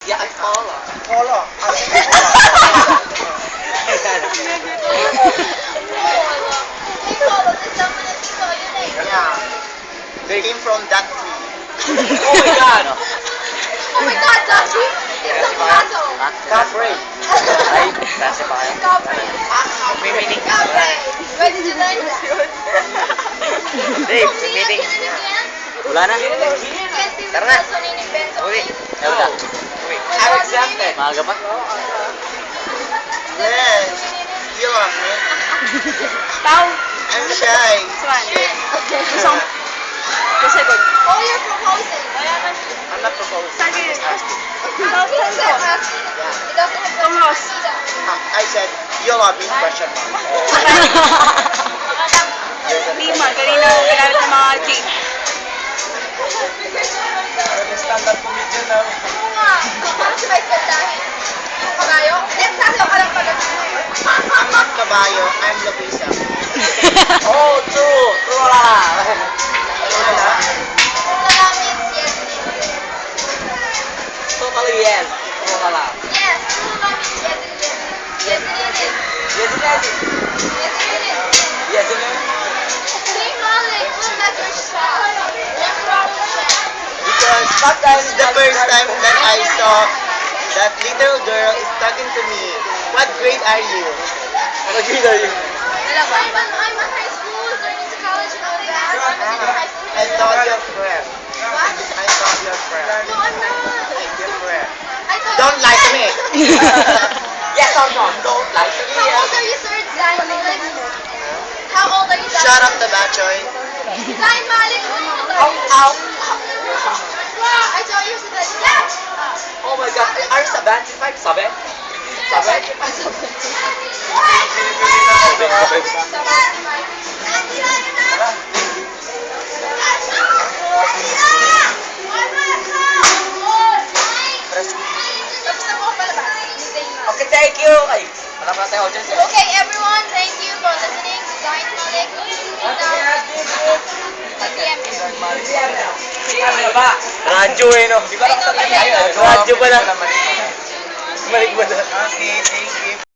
Yeah, I follow. Polo. Yeah. They came from that tree. Oh my god! Oh my god, Dashi! It's a tomato! Capre. Ay, pacifier. Capre! May meaning. Capre! Where did you learn that? Dave, Kung may niya meaning. kinanigyan, Wala na. can't be Tara na. also ninibento. Uwi. Ewan na. Uwi. I'm exempted. Maaga pa? Yes. You love me. Tao! I'm shy. Isang... Kasi good. Oh, you're proposing. I'm not proposing. Saan I'm kayo? just asking. He doesn't have I said, you love me? Question mark. Lima, kanina ako ginamit ng mga cheat. Standard comedian na. Oo nga. Parang si Vice Gandahin. Yung kabayo. Eksakto ka lang pala. I'm not Caballo. I'm Luisa. Oh, true. True wala. Ano na? Wala means yes. Totally yes. True wala. Yes. Wala means yes it is. Yes it is. Yes, yes. Yes it is. Yes, yes. Same knowledge. Look at your shot. What's wrong with that? Because this is the first time that I saw that little girl is talking to me. What grade are you? What grade are you? I'm in high school, turning to college and all that. I'm in high school. I thought your friend. What? I thought your friend. No, I'm not. Your friend. I thought Don't like me. Yes or no? Don't like me. How old are you, sir? Zayn Malik? How old are you, Zayn? Shut up, Tabachoy. Zayn Malik, who is the Ow, ow. I told you to that. Yeah. Oh my god. Are you 75? Sabi? Sabi? Okay, thank you. Ay, wala pa tayo audience. Okay, everyone, thank you for listening to Zayn Malik. Ano ba? Radyo eh, no? Di ba lang sa I know, Radyo pala. Balik mo na. Okay, thank you.